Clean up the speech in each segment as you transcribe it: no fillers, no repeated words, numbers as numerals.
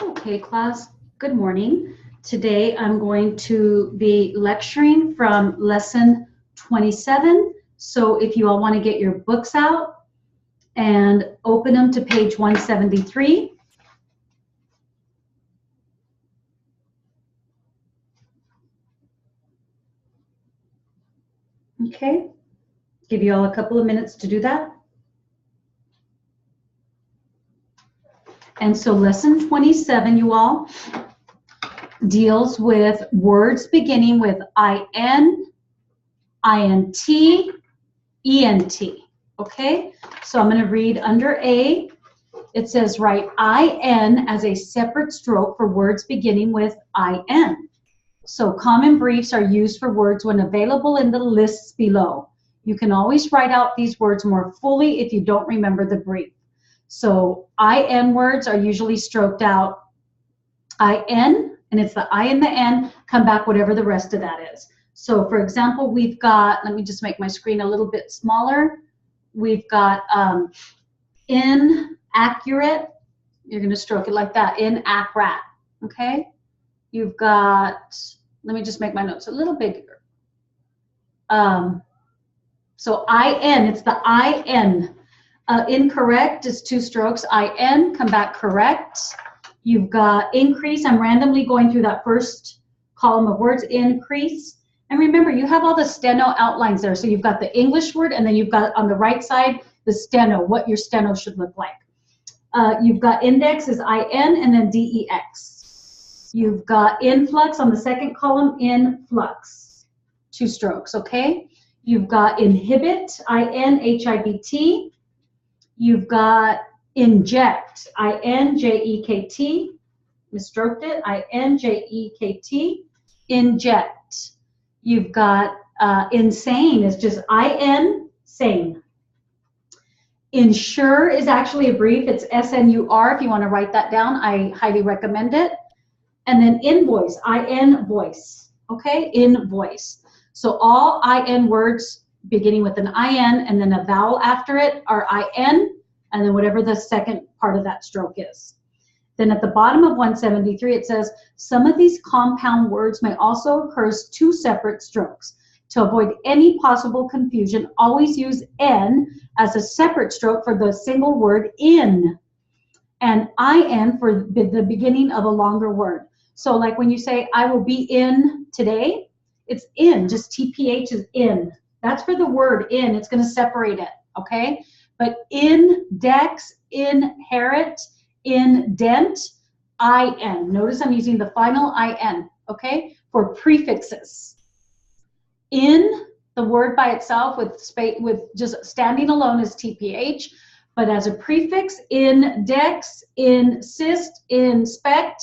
Okay, class, good morning. Today I'm going to be lecturing from lesson 27. So if you all want to get your books out and open them to page 173. Okay, give you all a couple of minutes to do that. And so lesson 27, you all, deals with words beginning with IN, INT, ENT. Okay, so I'm going to read under A. It says write IN as a separate stroke for words beginning with IN. So common briefs are used for words when available in the lists below. You can always write out these words more fully if you don't remember the brief. So IN words are usually stroked out IN, and it's the I and the N, come back whatever the rest of that is. So for example, we've got, let me just make my screen a little bit smaller. We've got inaccurate, you're going to stroke it like that, inaccurate, okay? You've got, let me just make my notes a little bigger. So IN, it's the IN. Incorrect is two strokes, IN, come back correct. You've got increase, I'm randomly going through that first column of words, increase. And remember, you have all the steno outlines there. So you've got the English word, and then you've got on the right side, the steno, what your steno should look like. You've got index is IN and then DEX. You've got influx on the second column, influx, two strokes, okay? You've got inhibit, INHIBT. You've got inject, INJEKT. Misstroked it, INJEKT. Inject. You've got insane is just IN, sane. Insure is actually a brief. It's SNUR. If you want to write that down, I highly recommend it. And then invoice, IN voice. Okay, invoice. So all IN words beginning with an IN and then a vowel after it are IN, and then whatever the second part of that stroke is. Then at the bottom of 173, it says, some of these compound words may also occur as two separate strokes. To avoid any possible confusion, always use N as a separate stroke for the single word in, and IN for the beginning of a longer word. So like when you say, I will be in today, it's in, just TPH is in. That's for the word in, it's gonna separate it, okay? But index, inherit, indent, IN. Notice I'm using the final IN, okay, for prefixes. In, the word by itself with just standing alone is TPH, but as a prefix, index, insist, inspect,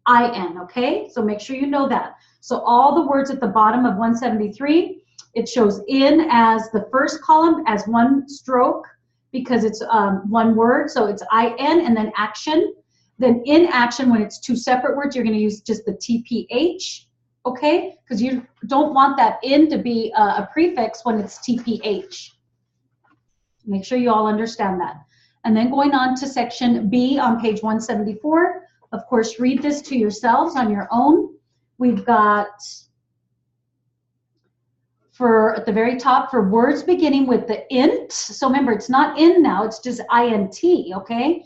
IN, okay? So make sure you know that. So all the words at the bottom of 173, it shows in as the first column as one stroke, because it's one word, so it's IN and then action. Then in action, when it's two separate words, you're going to use just the TPH, okay? Because you don't want that in to be a prefix when it's TPH. Make sure you all understand that. And then going on to section B on page 174, of course, read this to yourselves on your own. We've got, for at the very top, for words beginning with the int, so remember it's not in now, it's just INT, okay?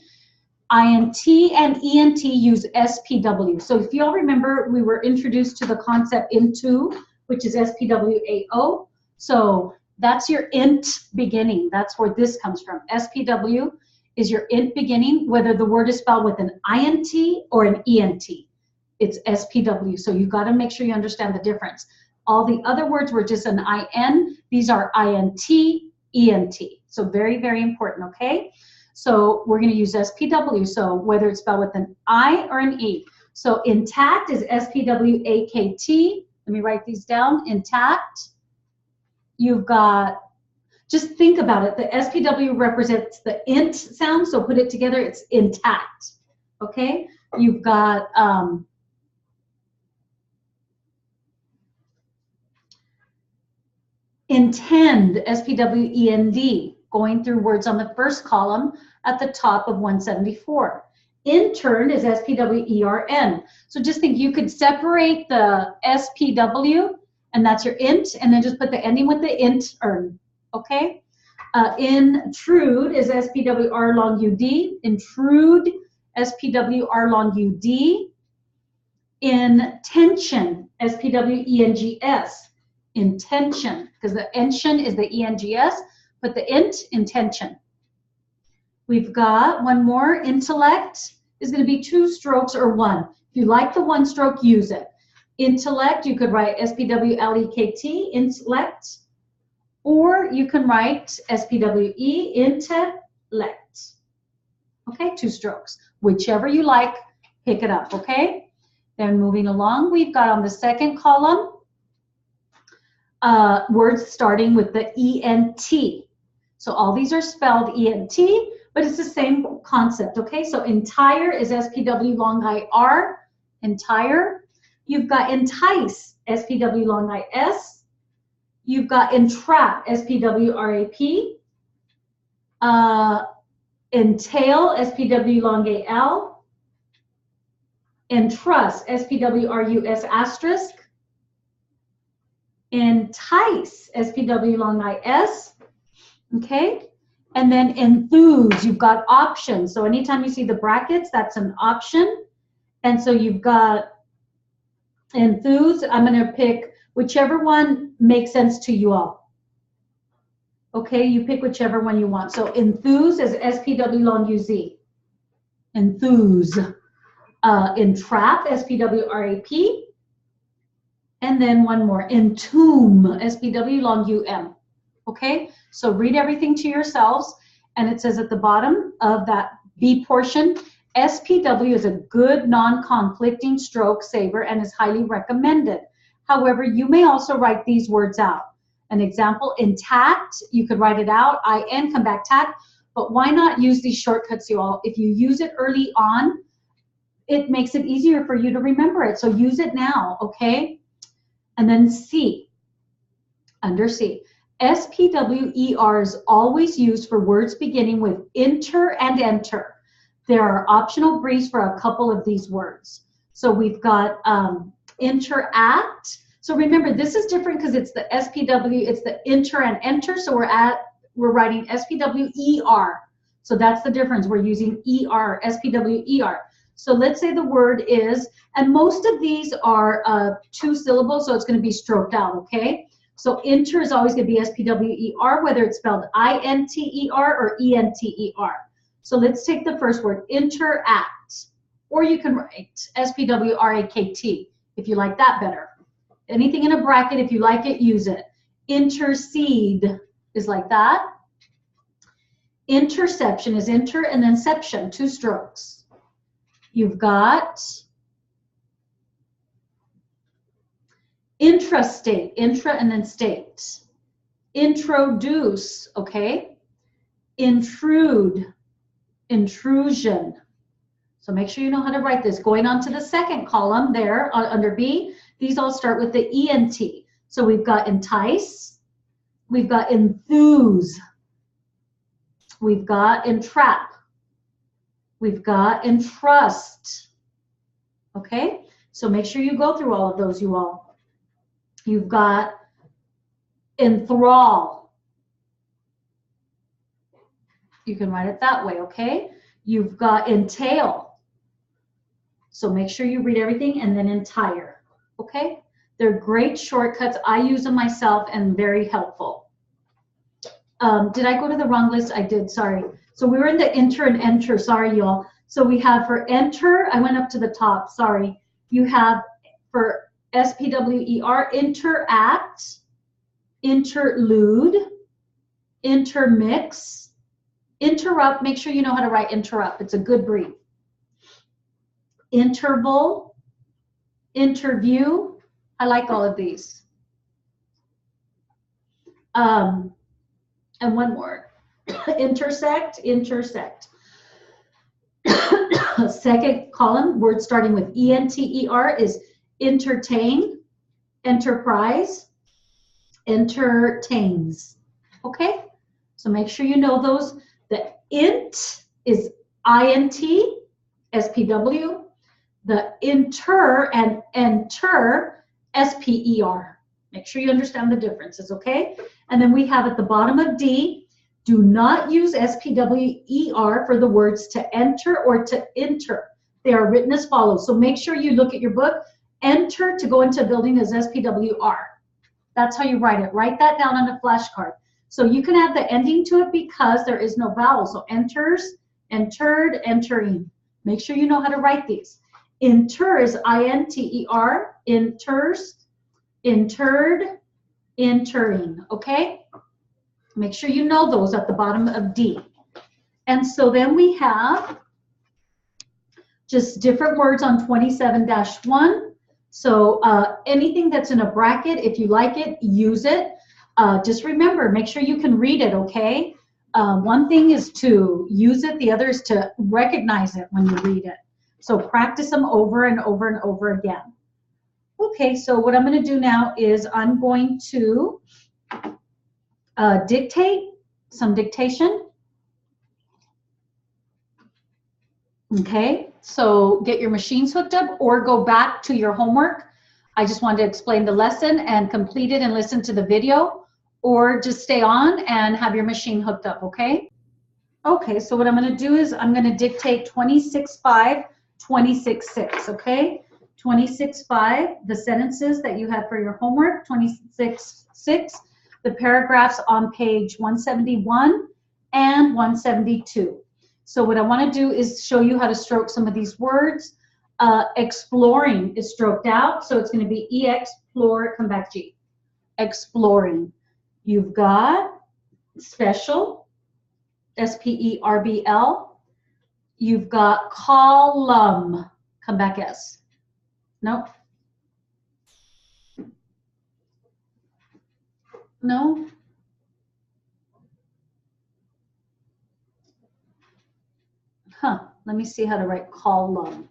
INT and ENT use SPW. So if you all remember, we were introduced to the concept into, which is SPWAO. So that's your int beginning. That's where this comes from. SPW is your int beginning, whether the word is spelled with an INT or an ENT. It's SPW. So you've got to make sure you understand the difference. All the other words were just an IN. These are INT, ENT. So very, very important, okay? So we're going to use SPW. So whether it's spelled with an I or an E. So intact is SPWAKT. Let me write these down. Intact. You've got, just think about it. The SPW represents the int sound. So put it together, it's intact. Okay? You've got intend, SPWEND, going through words on the first column at the top of 174. Intern is SPWERN. So just think you could separate the SPW, and that's your int, and then just put the ending with the intern, okay? Intrude is SPWR long UD. Intrude, SPWR long UD. Intention, SPWENGS. Intention, because the ention is the ENGS, but the int, intention. We've got one more. Intellect is going to be 2 strokes or 1. If you like the 1 stroke, use it. Intellect, you could write SPWLEKT, intellect, or you can write SPWE, intellect. Okay, 2 strokes. Whichever you like, pick it up, okay? Then moving along, we've got on the second column, words starting with the ENT. So all these are spelled ENT, but it's the same concept, okay? So entire is SPW long IR, entire. You've got entice, SPW long IS. You've got entrap, SPW RAP. Entail, SPW long AL. Entrust, SPW RUS asterisk. Entice, SPW long IS. Okay? And then enthuse, you've got options. So anytime you see the brackets, that's an option. And so you've got enthuse. I'm going to pick whichever one makes sense to you all. Okay, you pick whichever one you want. So enthuse is SPW long UZ. Enthuse. Entrap, SPW RAP. And then one more, entomb, SPW long UM. Okay, so read everything to yourselves, and it says at the bottom of that B portion, SPW is a good non-conflicting stroke saver and is highly recommended. However, you may also write these words out. An example, intact, you could write it out, IN, come back tact, but why not use these shortcuts, you all? If you use it early on, it makes it easier for you to remember it, so use it now, okay? And then C, under C. SPWER is always used for words beginning with inter and enter. There are optional briefs for a couple of these words. So we've got interact. So remember, this is different because it's the SPW, it's the inter and enter. So we're writing SPWER. So that's the difference. We're using ER, SPWER. So let's say the word is, and most of these are 2 syllables, so it's going to be stroked out, okay? So inter is always going to be SPWER, whether it's spelled INTER or ENTER. So let's take the first word, interact. Or you can write SPWRAKT if you like that better. Anything in a bracket, if you like it, use it. Intercede is like that. Interception is inter and then ception, 2 strokes. You've got intrastate, intra and then state. Introduce, okay. Intrude, intrusion. So make sure you know how to write this. Going on to the second column there under B, these all start with the ENT. So we've got entice, we've got enthuse, we've got entrap, we've got entrust. Okay, so make sure you go through all of those, you all. You've got enthrall. You can write it that way, okay? You've got entail. So make sure you read everything, and then entire, okay? They're great shortcuts. I use them myself and very helpful. Did I go to the wrong list? I did, sorry. So we were in the inter and enter, sorry y'all. So we have for enter, I went up to the top, sorry. You have for SPWER, interact, interlude, intermix, interrupt. Make sure you know how to write interrupt. It's a good brief. Interval, interview. I like all of these. And one more. Intersect, intersect. Second column, word starting with ENTER is entertain, enterprise, entertains. Okay? So make sure you know those. The int is INT, SPW, the inter and enter, SPER. Make sure you understand the differences, okay? And then we have at the bottom of D, do not use SPWER for the words to enter or to enter. They are written as follows. So make sure you look at your book. Enter to go into a building is SPWR. That's how you write it. Write that down on a flashcard. So you can add the ending to it because there is no vowel. So enters, entered, entering. Make sure you know how to write these. Inter is INTER, enters, entered, entering, okay? Make sure you know those at the bottom of D. And so then we have just different words on 27-1. So anything that's in a bracket, if you like it, use it. Just remember, make sure you can read it, okay? One thing is to use it, the other is to recognize it when you read it. So practice them over and over and over again. Okay, so what I'm going to do now is I'm going to dictate some dictation. Okay, so get your machines hooked up or go back to your homework. I just wanted to explain the lesson and complete it and listen to the video, or just stay on and have your machine hooked up, okay? Okay, so what I'm going to do is I'm going to dictate 26.5, 26.6, okay? 26.5, the sentences that you have for your homework, 26.6, the paragraphs on page 171 and 172. So what I want to do is show you how to stroke some of these words. Exploring is stroked out, so it's going to be E-explore, come back G. Exploring. You've got special, S-P-E-R-B-L. You've got column, come back S. Nope. No. Huh, let me see how to write column.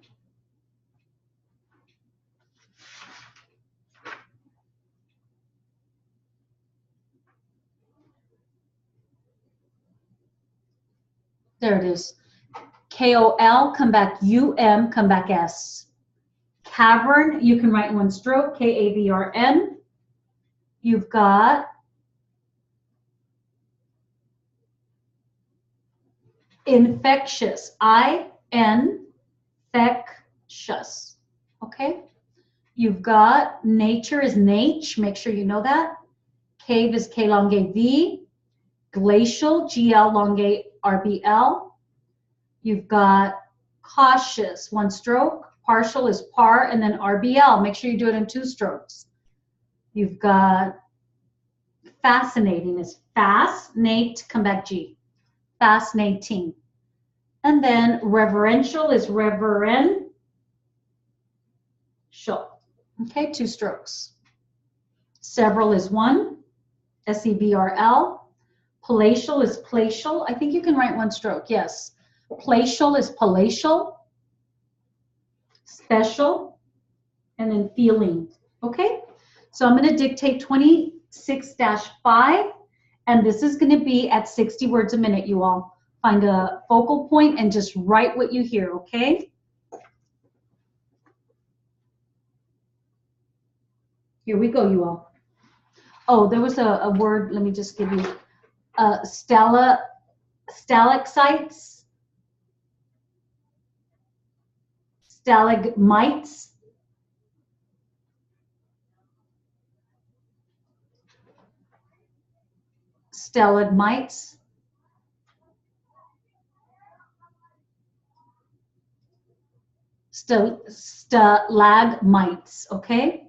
There it is. K-O-L, come back U-M, come back S. Cavern, you can write in one stroke, K-A-V-R-N. You've got infectious, I-N-fectious, okay? You've got nature is nate, make sure you know that. Cave is K-elongate V. Glacial, G-L-elongate R-B-L. You've got cautious, one stroke. Partial is par, and then R-B-L. Make sure you do it in two strokes. You've got fascinating is fascinate, come back G. Fascinating. And then reverential is reverential. Okay, two strokes. Several is one, S-E-V-R-L. Palatial is palatial. I think you can write one stroke, yes. Palatial is palatial. Special, and then feeling. Okay, so I'm going to dictate 26-5, and this is going to be at 60 words a minute, you all. Find a focal point and just write what you hear, okay? Here we go, you all. Oh, there was a word, let me just give you, stalactites, stalagmites, stalagmites, stalagmites, okay?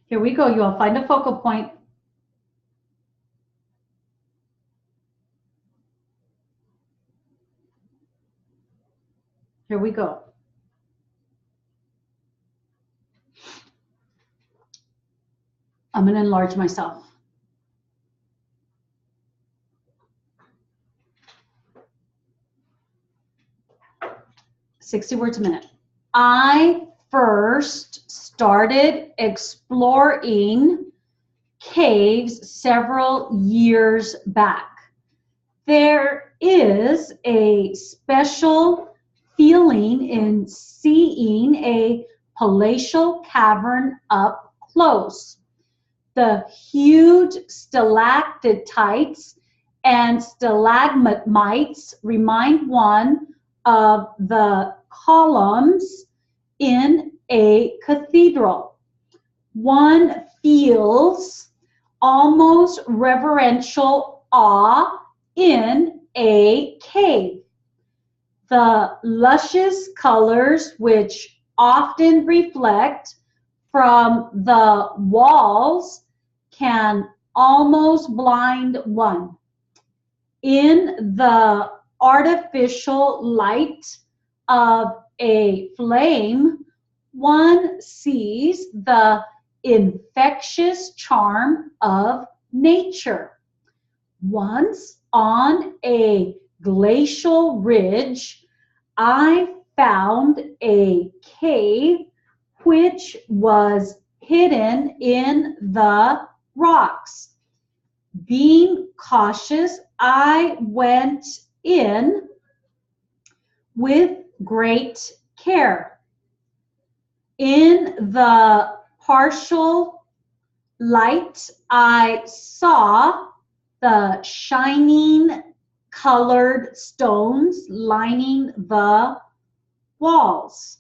Here we go, you all. Find a focal point. Here we go. I'm going to enlarge myself. "60 words a minute. I first started exploring caves several years back. There is a special feeling in seeing a palatial cavern up close. The huge stalactites and stalagmites remind one of the columns in a cathedral. One feels almost reverential awe in a cave. The luscious colors which often reflect from the walls can almost blind one. In the artificial light of a flame, one sees the infectious charm of nature. Once on a glacial ridge, I found a cave which was hidden in the rocks. Being cautious, I went in with great care. In the partial light, I saw the shining colored stones lining the walls.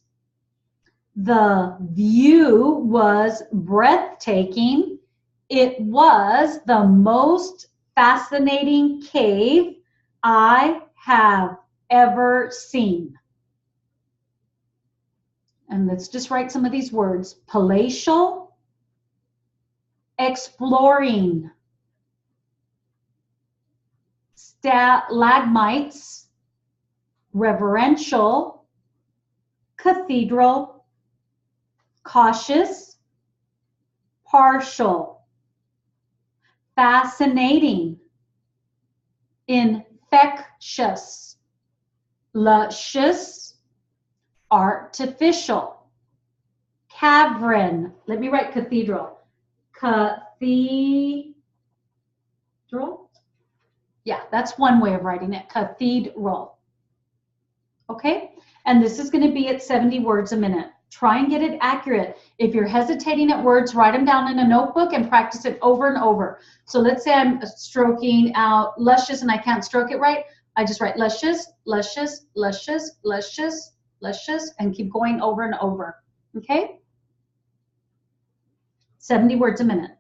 The view was breathtaking. It was the most fascinating cave I have ever seen. And let's just write some of these words. Palatial, exploring, stalagmites, reverential, cathedral, cautious, partial, fascinating, infectious, luscious, artificial, cavern. Let me write cathedral. Cathedral? Yeah, that's one way of writing it. Cathedral. Okay? And this is going to be at 70 words a minute. Try and get it accurate. If you're hesitating at words, write them down in a notebook and practice it over and over. So let's say I'm stroking out luscious and I can't stroke it right. I just write luscious, luscious, luscious, luscious, luscious, and keep going over and over. Okay? 70 words a minute.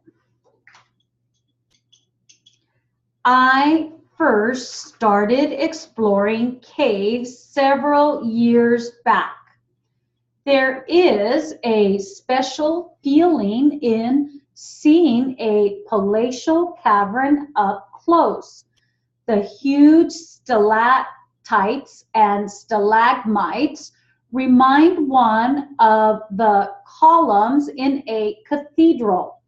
I first started exploring caves several years back. There is a special feeling in seeing a palatial cavern up close. The huge stalactites and stalagmites remind one of the columns in a cathedral.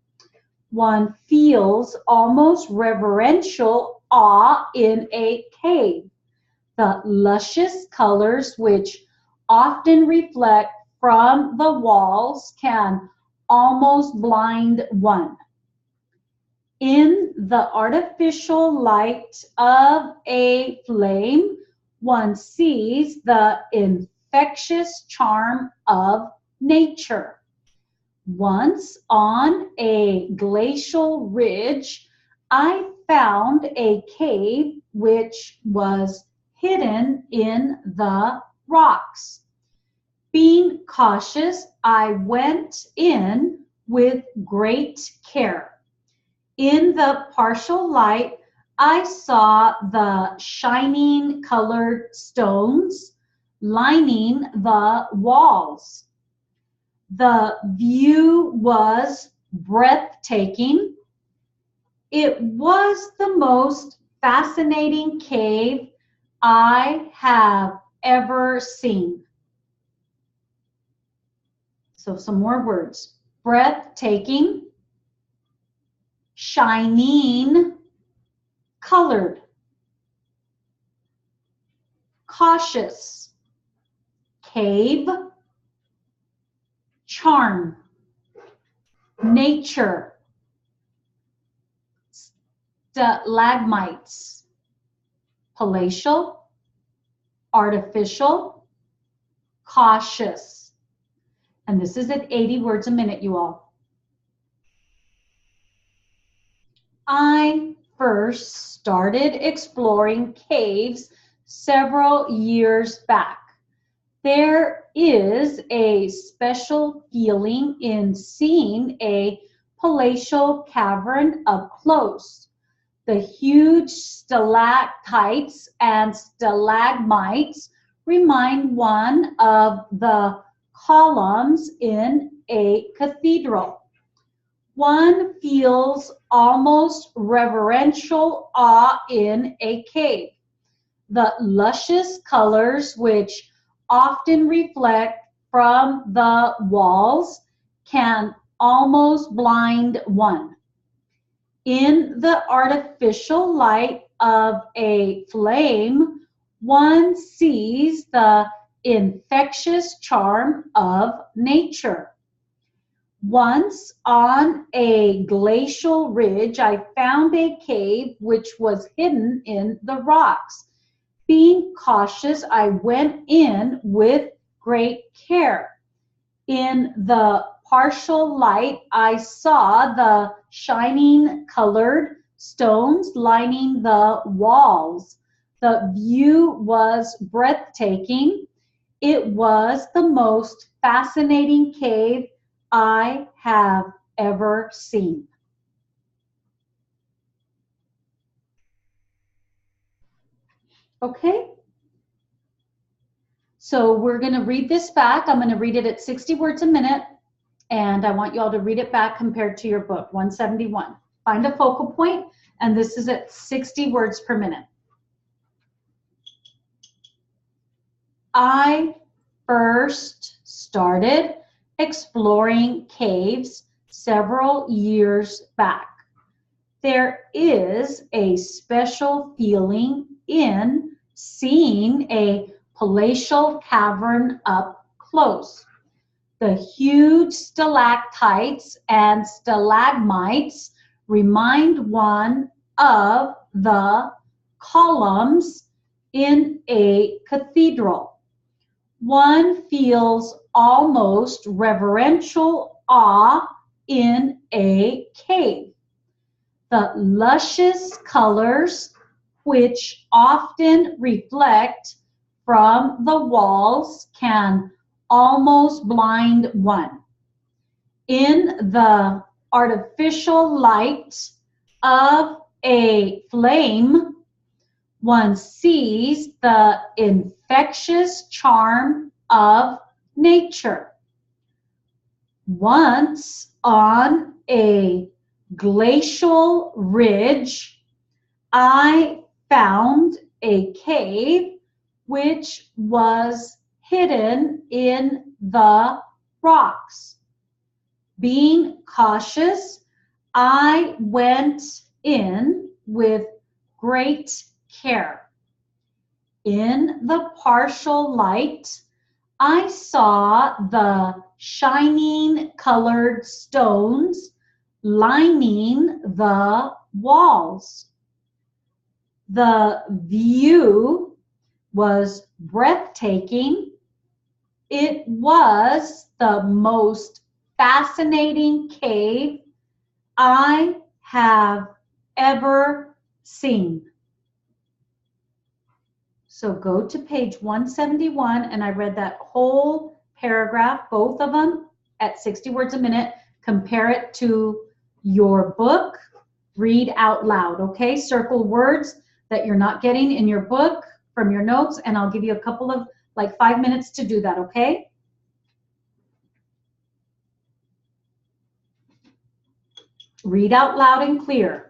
One feels almost reverential awe in a cave. The luscious colors which often reflect from the walls can almost blind one. In the artificial light of a flame, one sees the infectious charm of nature. Once on a glacial ridge, I found a cave which was hidden in the rocks. Being cautious, I went in with great care. In the partial light, I saw the shining colored stones lining the walls. The view was breathtaking. It was the most fascinating cave I have ever seen. So some more words. Breathtaking, shining, colored, cautious, cave, charm, nature, stalagmites, palatial, artificial, cautious. And this is at 80 words a minute, you all. I first started exploring caves several years back. There is a special feeling in seeing a palatial cavern up close. The huge stalactites and stalagmites remind one of the columns in a cathedral. One feels almost reverential awe in a cave. The luscious colors which often reflect from the walls can almost blind one. In the artificial light of a flame, one sees the infectious charm of nature. Once on a glacial ridge, I found a cave which was hidden in the rocks. Being cautious, I went in with great care. In the partial light, I saw the shining colored stones lining the walls. The view was breathtaking. It was the most fascinating cave I have ever seen. Okay? So we're going to read this back. I'm going to read it at 60 words a minute, and I want you all to read it back compared to your book, 171. Find a focal point, and this is at 60 words per minute. I first started exploring caves several years back. There is a special feeling in seeing a palatial cavern up close. The huge stalactites and stalagmites remind one of the columns in a cathedral. One feels almost reverential awe in a cave. The luscious colors, which often reflect from the walls, can almost blind one. In the artificial light of a flame, one sees the infectious charm of nature. Once on a glacial ridge, I found a cave which was hidden in the rocks. Being cautious, I went in with great care. In the partial light, I saw the shining colored stones lining the walls. The view was breathtaking. It was the most fascinating cave I have ever seen. So go to page 171, and I read that whole paragraph, both of them, at 60 words a minute. Compare it to your book. Read out loud, okay? Circle words that you're not getting in your book from your notes, and I'll give you a couple of, like 5 minutes to do that, okay? Read out loud and clear.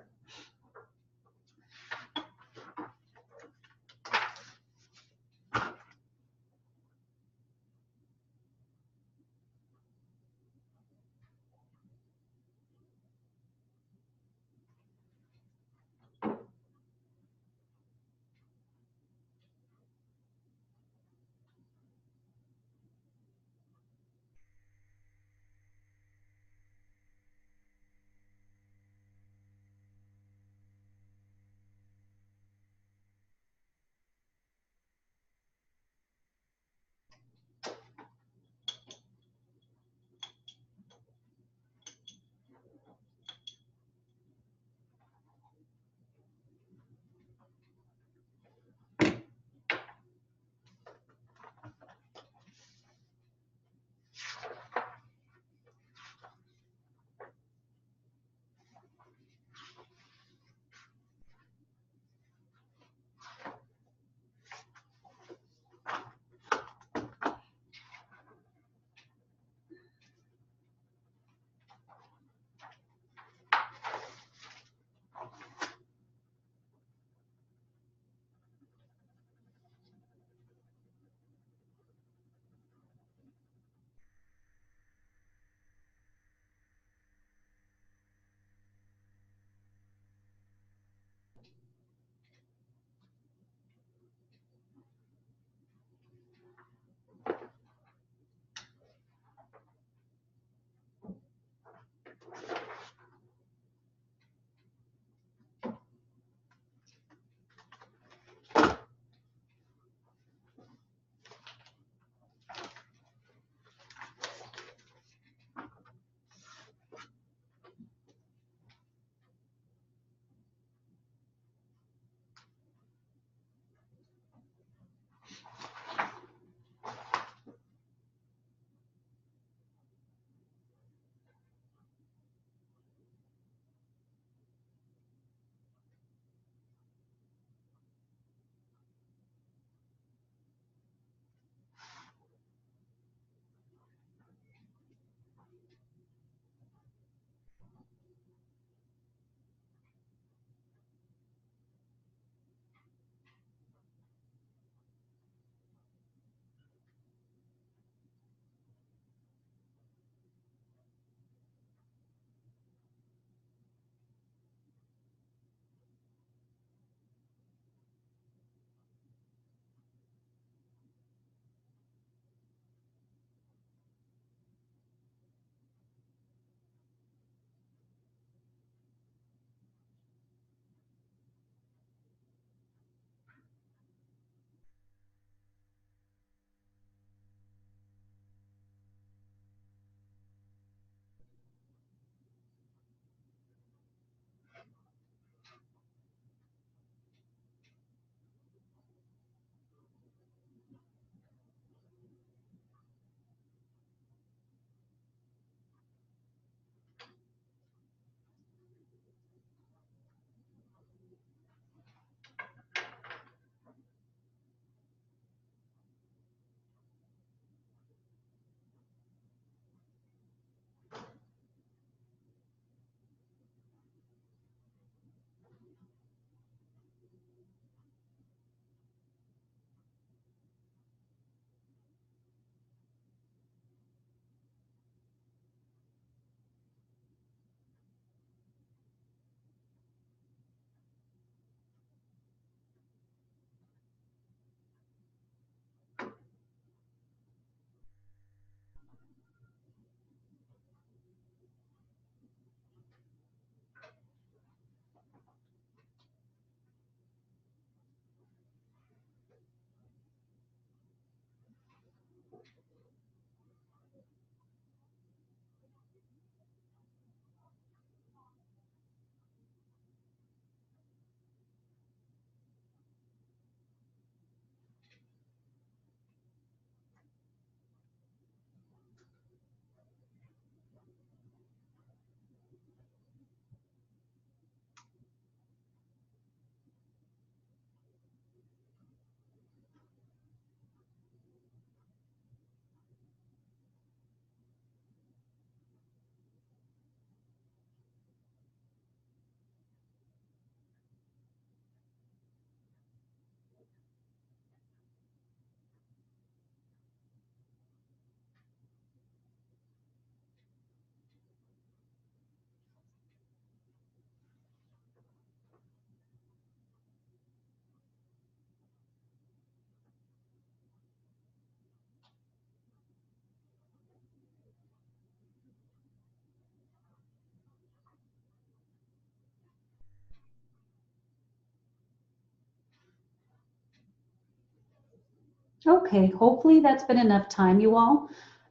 Okay, hopefully that's been enough time, you all.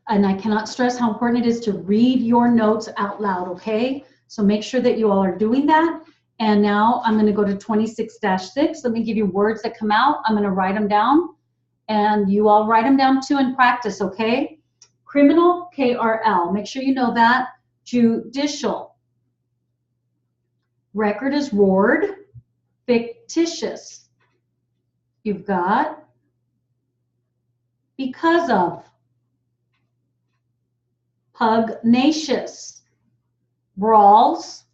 And I cannot stress how important it is to read your notes out loud, okay? So make sure that you all are doing that. And now I'm going to go to 26-6. Let me give you words that come out. I'm going to write them down. And you all write them down too and practice, okay? Criminal, KRL. Make sure you know that. Judicial. Record is roared. Fictitious. You've got because of. Pugnacious. Brawls.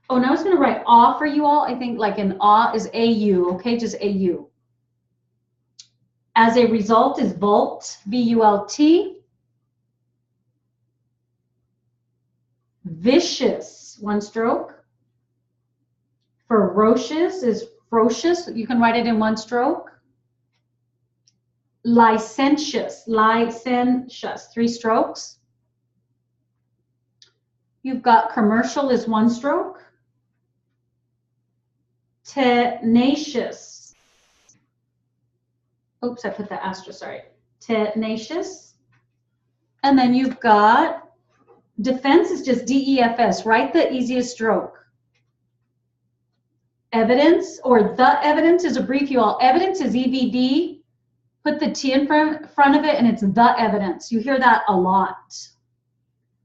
Oh, now I was going to write aw for you all. I think like an aw is AU, okay? Just AU. As a result is Volt, V-U-L-T. Vicious, one stroke. Ferocious is ferocious. You can write it in one stroke. Licentious, three strokes. You've got commercial is one stroke. Tenacious. Oops, I put the asterisk, sorry. Tenacious. And then you've got defense is just D-E-F-S. Write the easiest stroke. Evidence or the evidence is a brief, you all. Evidence is EVD. Put the T in front of it and it's the evidence. You hear that a lot.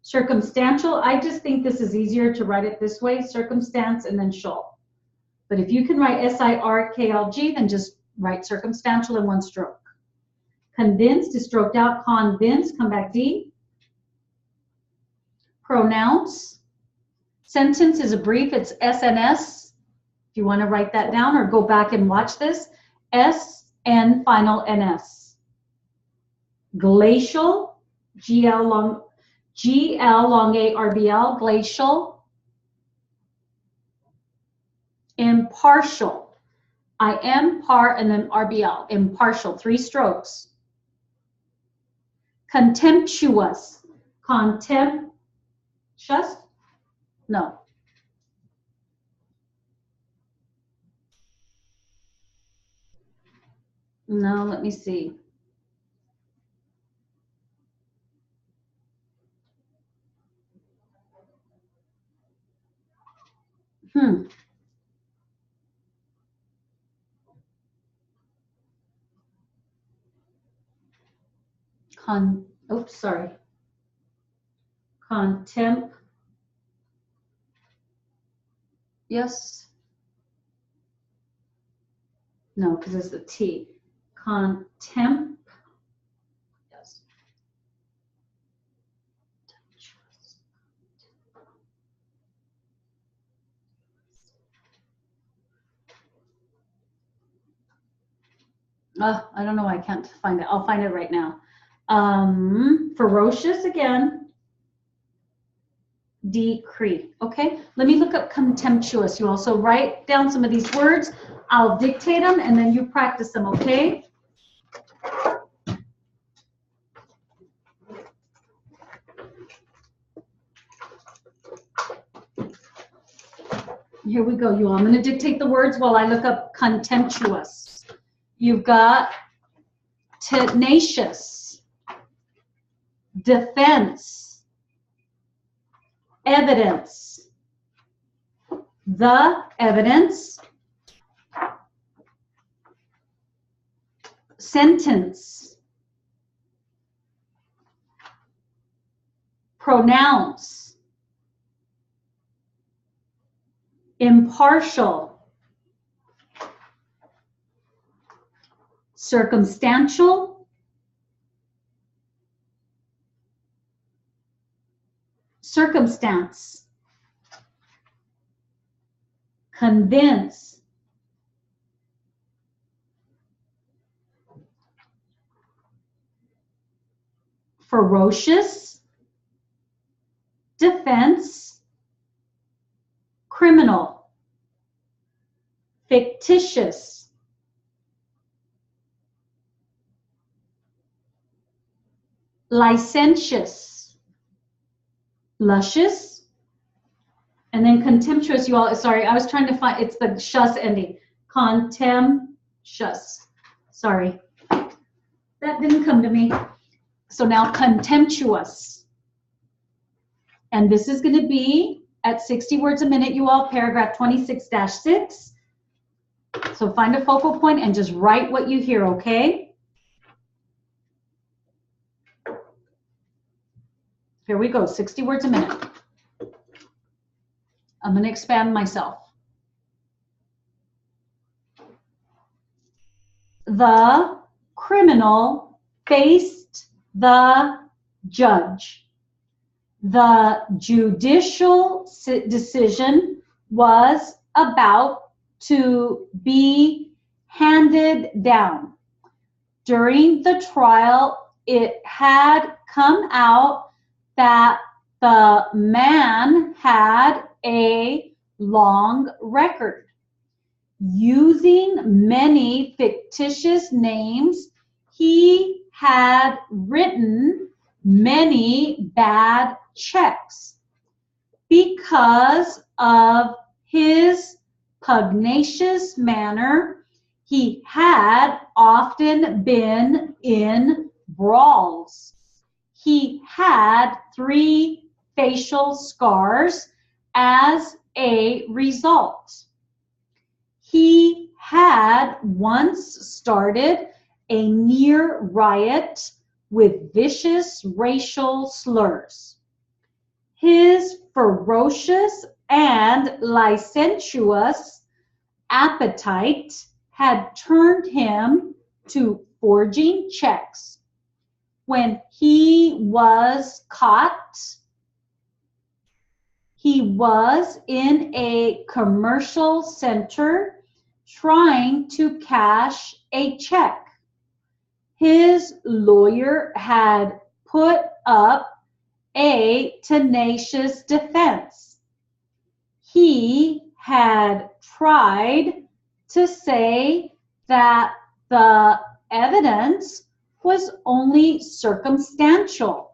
Circumstantial, I just think this is easier to write it this way, circumstance and then shall. But if you can write S-I-R-K-L-G, then just write circumstantial in one stroke. Convinced is stroked out, convinced, come back D. Pronounce. Sentence is a brief, it's SNS. If you want to write that down or go back and watch this, S-N final N-S. Glacial, G-L long A-R-B-L, glacial. Impartial, I-M, par, and then R-B-L, impartial, three strokes. Contemptuous, contemptuous, no. No, let me see. Oops, sorry. Contempt. Yes. No, because it's the T. Contempt. Yes. I don't know why I can't find it. I'll find it right now. Ferocious again. Decree. Okay, let me look up contemptuous. You also write down some of these words. I'll dictate them and then you practice them, okay? Here we go, you all. I'm going to dictate the words while I look up contemptuous. You've got tenacious, defense, evidence, the evidence, sentence, pronounce, impartial, circumstantial, circumstance, convince, ferocious, defense, criminal, fictitious, licentious, luscious, and then contemptuous, you all, sorry, I was trying to find, it's the shus ending, contemptuous, sorry. That didn't come to me. So now contemptuous. And this is going to be at 60 words a minute, you all, paragraph 26-6. So find a focal point and just write what you hear, okay? Here we go, 60 words a minute. I'm going to expand myself. The criminal faced the judge. The judicial decision was about to be handed down. During the trial, it had come out that the man had a long record. Using many fictitious names, he had written many bad checks. Because of his pugnacious manner, he had often been in brawls. He had 3 facial scars as a result. He had once started a near riot with vicious racial slurs. His ferocious and licentious appetite had turned him to forging checks. When he was caught, he was in a commercial center trying to cash a check. His lawyer had put up a tenacious defense. He had tried to say that the evidence was only circumstantial.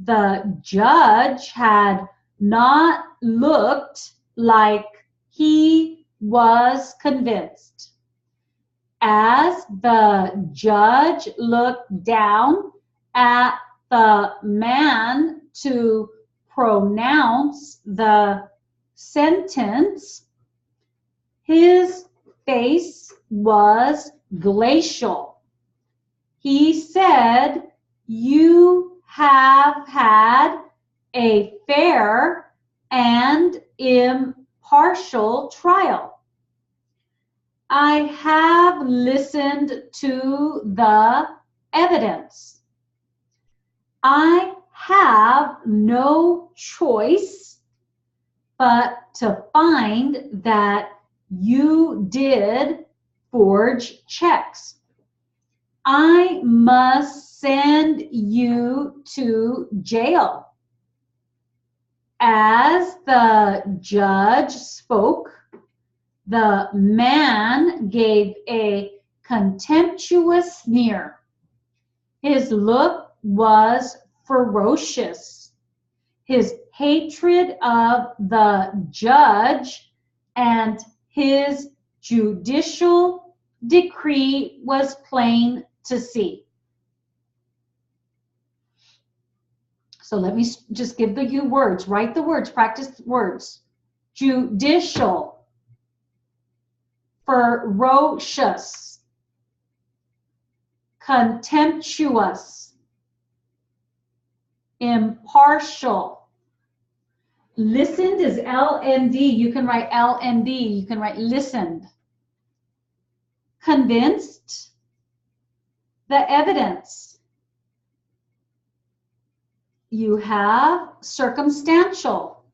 The judge had not looked like he was convinced. As the judge looked down at the man to pronounce the sentence, his face was glacial. He said, "You have had a fair and impartial trial. I have listened to the evidence. I have no choice but to find that you did forge checks. I must send you to jail." As the judge spoke, the man gave a contemptuous sneer. His look was ferocious. His hatred of the judge and his judicial decree was plain to see. So let me just give you words. Write the words, practice words. Judicial, ferocious, contemptuous, impartial. Listened is LND. You can write LND. You can write listened. Convinced, the evidence. You have circumstantial,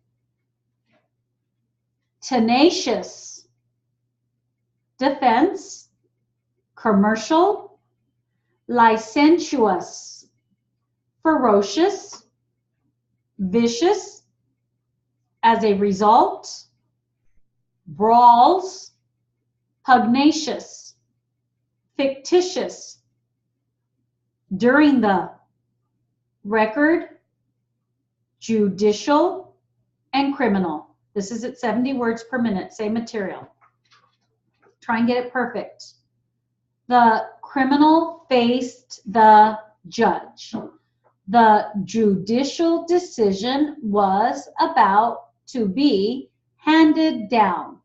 tenacious, defense, commercial, licentious, ferocious, vicious, as a result, brawls, pugnacious, fictitious, during the record, judicial, and criminal. This is at 70 words per minute, same material. Try and get it perfect. The criminal faced the judge. The judicial decision was about to be handed down.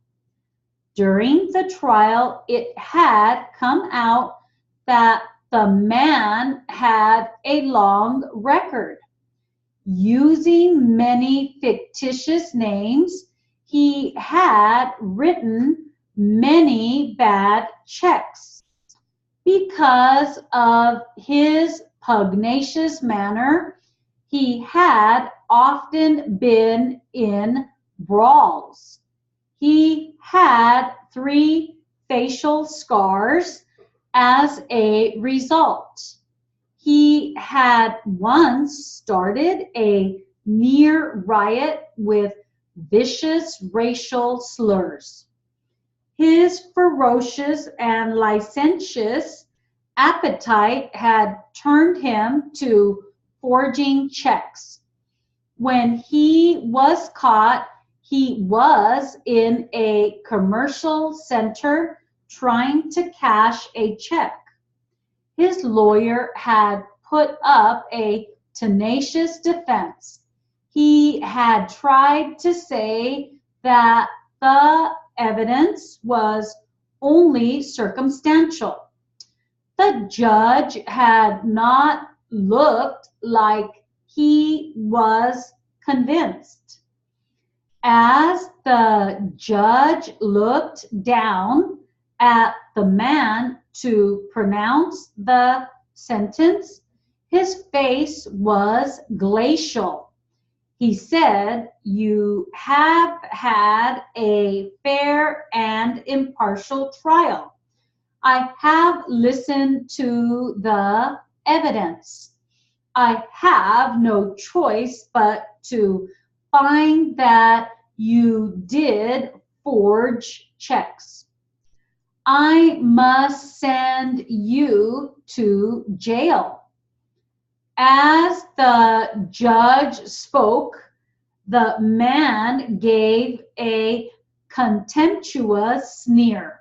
During the trial, it had come out that the man had a long record. Using many fictitious names, he had written many bad checks. Because of his pugnacious manner, he had often been in brawls. He had 3 facial scars as a result. He had once started a near riot with vicious racial slurs. His ferocious and licentious appetite had turned him to forging checks. When he was caught, he was in a commercial center trying to cash a check. His lawyer had put up a tenacious defense. He had tried to say that the evidence was only circumstantial. The judge had not looked like he was convinced. As the judge looked down at the man to pronounce the sentence, his face was glacial. He said, "You have had a fair and impartial trial. I have listened to the evidence. I have no choice but to find that you did forge checks. I must send you to jail." As the judge spoke, the man gave a contemptuous sneer.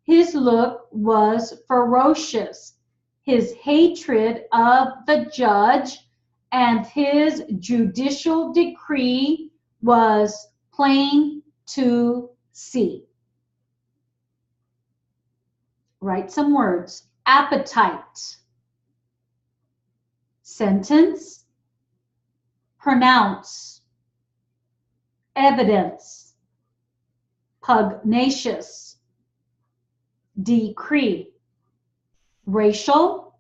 His look was ferocious. His hatred of the judge and his judicial decree was plain to see. Write some words. Appetite. Sentence. Pronounce. Evidence. Pugnacious. Decree. Racial.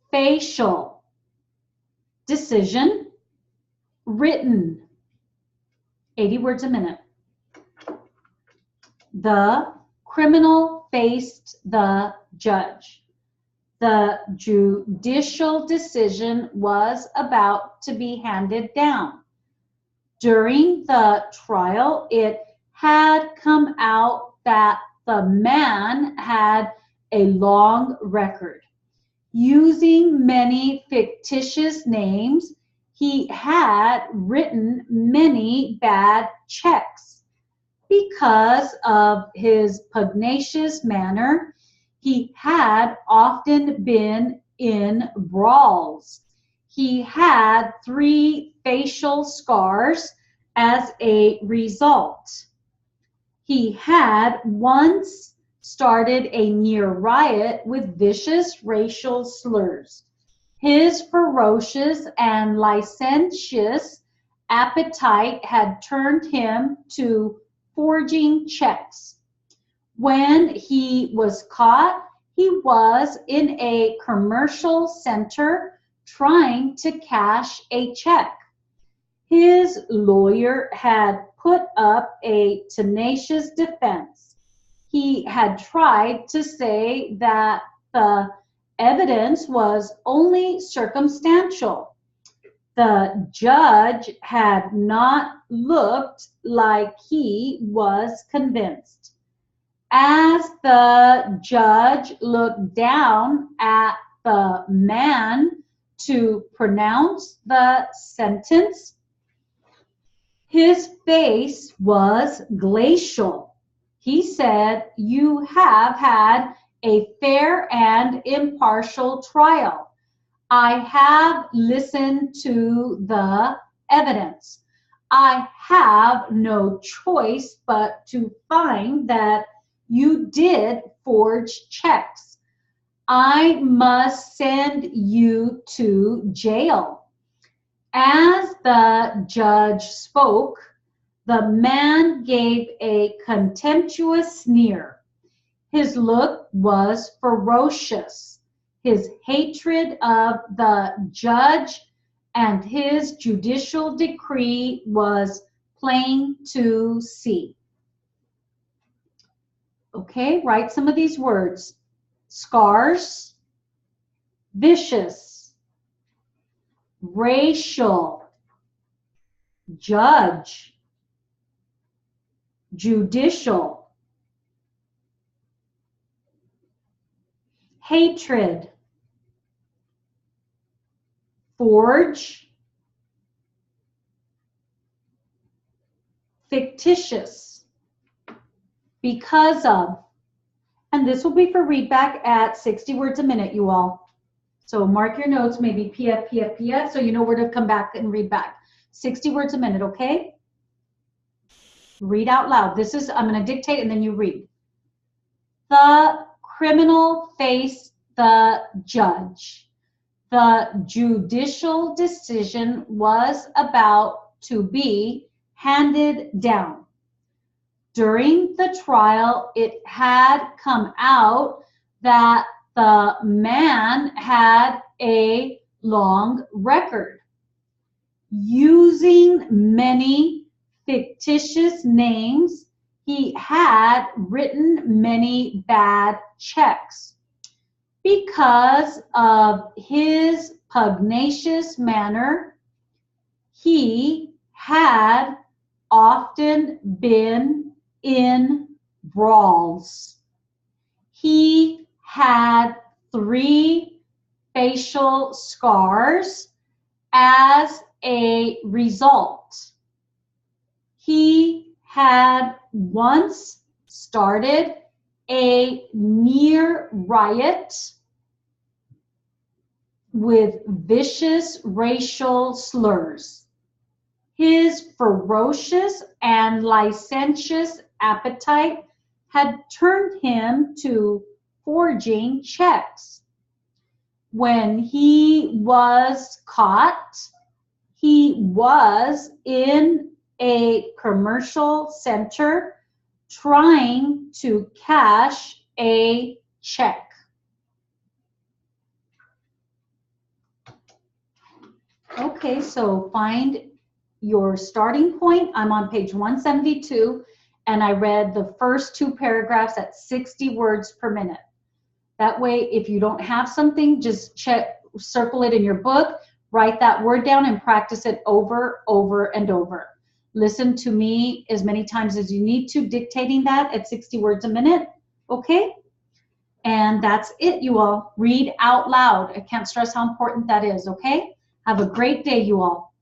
Facial. Decision. Written. 80 words a minute. The criminal faced the judge. The judicial decision was about to be handed down. During the trial, it had come out that the man had a long record. Using many fictitious names, he had written many bad checks. Because of his pugnacious manner, he had often been in brawls. He had 3 facial scars as a result. He had once started a near riot with vicious racial slurs. His ferocious and licentious appetite had turned him to forging checks. When he was caught, he was in a commercial center trying to cash a check. His lawyer had put up a tenacious defense. He had tried to say that the evidence was only circumstantial. The judge had not looked like he was convinced. As the judge looked down at the man to pronounce the sentence, his face was glacial. He said, "You have had a fair and impartial trial. I have listened to the evidence. I have no choice but to find that you did forge checks. I must send you to jail. As the judge spoke, the man gave a contemptuous sneer. His look was ferocious. His hatred of the judge and his judicial decree was plain to see. Okay, write some of these words. Scars, vicious, racial, judge, judicial, hatred, forge, fictitious, because of, and this will be for readback at 60 words a minute, you all. So mark your notes, maybe PF, PF, PF, so you know where to come back and read back. 60 words a minute, okay? Read out loud. This is, I'm going to dictate and then you read. The criminal faced the judge. The judicial decision was about to be handed down. During the trial, it had come out that the man had a long record, using many fictitious names. He had written many bad checks. Because of his pugnacious manner, he had often been in brawls. He had 3 facial scars as a result. He had once started a near riot with vicious racial slurs. His ferocious and licentious appetite had turned him to forging checks. When he was caught, he was in a commercial center trying to cash a check. Okay, so find your starting point. I'm on page 172, and I read the first 2 paragraphs at 60 words per minute. That way, if you don't have something, just check, circle it in your book, write that word down, and practice it over, and over. Listen to me as many times as you need to, dictating that at 60 words a minute, okay? And that's it, you all. Read out loud. I can't stress how important that is, okay? Have a great day, you all.